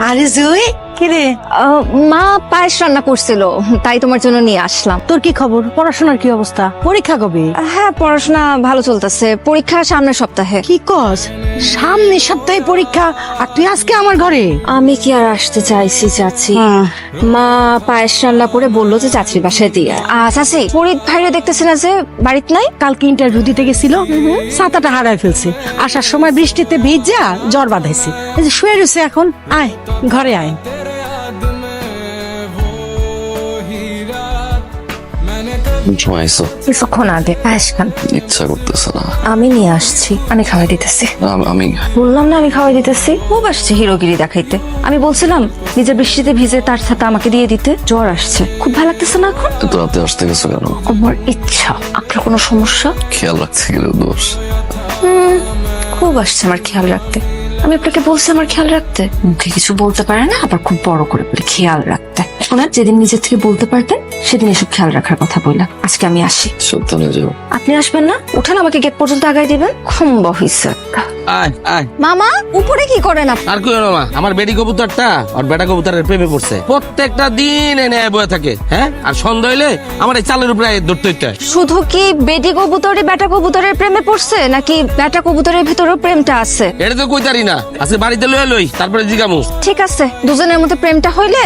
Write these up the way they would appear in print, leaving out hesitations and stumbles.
আরে জুই কিরে, মা পায়েস রান্না করছিল, তাই তোমার জন্য নিয়ে আসলাম। তোর কি খবর? পড়াশোনার কি অবস্থা? পরীক্ষা কবে? হ্যাঁ, পড়াশোনা ভালো চলতেছে। পরীক্ষা সামনের সপ্তাহে। কি কস? সামনের সপ্তাহে পরীক্ষা, আর তুই আজকে আমার ঘরে? আমি কি আর আসতে চাইছি চাচি? মা পায়েস রান্না করে বললো যে চাচির বাসায় দিয়ে। চাচি, ফরিদ ভাইরে দেখতেছি না যে বাড়িতে নাই? কালকে ইন্টারভিউ দিতে গেছিল, ছাতাটা হারায় ফেলছে। আসার সময় বৃষ্টিতে ভিজা জ্বর বাঁধাইছে। এই যে শুয়ে রয়েছে এখন। আয় ঘরে আয়। সময় আইসো? কিছুক্ষণ আগে। পায়েস খান। ইচ্ছা করতেছে না। আমি নিয়ে আসছি, আমি খাওয়াই দিতেছি। আমি বললাম না আমি খাওয়াই দিতেছি। খুব আসছে হিরোগিরি দেখাইতে। আমি বলছিলাম নিজে বৃষ্টিতে ভিজে তার সাথে আমাকে দিয়ে দিতে। জ্বর আসছে, খুব ভালো লাগতেছে না এখন? এত রাতে আসতে গেছো কেন? আমার ইচ্ছা। আপনার কোনো সমস্যা? খেয়াল রাখতে গেলে দোষ। খুব আসছে আমার খেয়াল রাখতে। আমি আপনাকে বলছি আমার খেয়াল রাখতে। মুখে কিছু বলতে পারে না, আবার খুব বড় করে বলে খেয়াল রাখতে। শোনেন, যেদিন নিজের থেকে বলতে পারতেন সেদিন এসব খেয়াল রাখার কথা বললাম। আজকে আমি আসি। সাবধানে যাও। আপনি আসবেন না? উঠেন, আমাকে গেট পর্যন্ত আগাই দিবেন। খুম্বা হইছে। আয় আয়। মামা উপরে কি করেন আপনি? আর কই মা, আমার বেডি কবুতরটা আর বেটা কবুতরের প্রেমে পড়ছে। প্রত্যেকটা দিন এনে বয়ে থাকে। হ্যাঁ, আর সন্ধ্যা হইলে আমার এই চালের উপরে ধরতে হইতে হয়। শুধু কি বেটি কবুতরে বেটা কবুতরের প্রেমে পড়ছে, নাকি বেটা কবুতরের ভিতরেও প্রেমটা আছে? এটা তো কইতারি না। আজকে বাড়িতে লয়ে লই, তারপরে জিগামু। ঠিক আছে, দুজনের মধ্যে প্রেমটা হইলে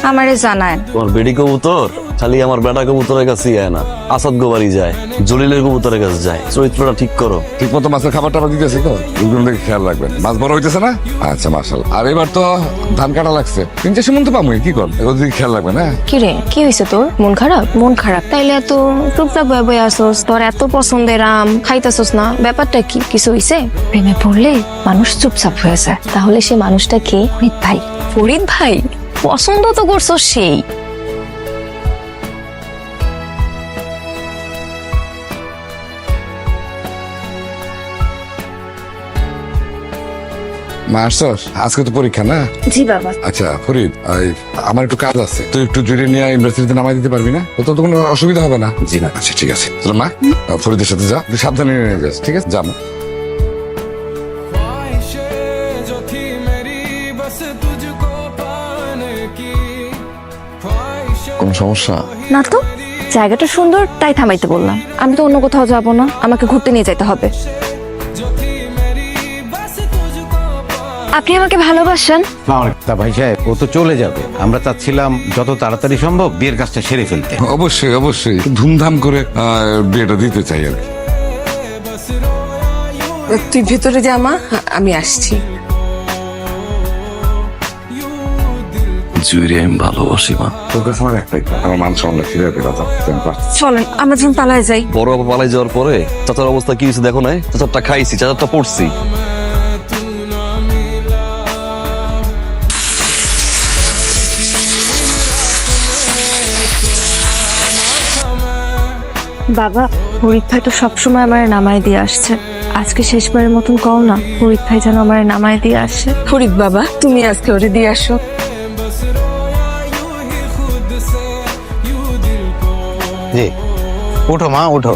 আমারে জানায়। তোমার বেডি কবুতর খালি আমার বেটা কবুতরের কাছে যায় না, আসাদ গোবারি যায়, জলিলের কবুতরের কাছে যায়। চরিত্রটা ঠিক করো। ঠিক মতো মাছের খাবার টাবার দিতেছি তো, ওইগুলো দেখে খেয়াল রাখবেন। মাছ বড় হইতেছে না? আচ্ছা মাশাআল্লাহ। আর এবার তো ধান কাটা লাগছে, 3-4 মন তো পামুই, কি কর, এগুলো দিকে খেয়াল রাখবেন। হ্যাঁ, কিরে, কি হয়েছে তোর? মন খারাপ? মন খারাপ তাইলে এত চুপচাপ বয়ে বয়ে আসোস? তোর এত পছন্দের আম খাইতেছস না, ব্যাপারটা কি? কিছু হইছে? প্রেমে পড়লে মানুষ চুপচাপ হয়ে যায়। তাহলে সে মানুষটা কে? ফরিদ ভাই। ফরিদ ভাই পছন্দ তো করছো সেই। মা আসছস? আজকে তো পরীক্ষা না? জি বাবা। আচ্ছা ফরিদ, আমার একটু কাজ আছে, তুই একটু জুড়ে নিয়ে ইউনিভার্সিটিতে নামাই দিতে পারবি না? তো তো কোনো অসুবিধা হবে না? জি না। আচ্ছা ঠিক আছে, চলো মা, ফরিদের সাথে যা, তুই সাবধানে নিয়ে যাস। ঠিক আছে, যা মা। কোন সমস্যা? না তো, জায়গাটা সুন্দর তাই থামাইতে বললাম। আমি তো অন্য কোথাও যাব না, আমাকে ঘুরতে নিয়ে যেতে হবে। আপনি আমাকে ভালোবাসেন? তা ভাই সাহেব, ও তো চলে যাবে। আমরা চাচ্ছিলাম যত তাড়াতাড়ি সম্ভব বিয়ের কাজটা সেরে ফেলতে। অবশ্যই অবশ্যই, ধুমধাম করে বিয়েটা দিতে চাই আর কি। তুই ভেতরে যা মা, আমি আসছি। জুইরে আমি ভালোবাসি মা। তোর কাছে আমার একটাই, আমার মান সম্মান ফিরে পেয়ে কথা। চলেন আমরা যখন পালায় যাই। বড় আপা পালাই যাওয়ার পরে চাচার অবস্থা কি হয়েছে দেখো নাই? চাচারটা খাইছি, চাচারটা পড়ছি। বাবা, ফরিদ ভাই তো সবসময় আমার নামায় দিয়ে আসছে। আজকে শেষবারের মতন কও না, ফরিদ ভাই যেন আমার নামায় দিয়ে আসে। ফরিদ বাবা, তুমি আজকে ওরে দিয়ে আসো। জি, ওঠো মা, ওঠো।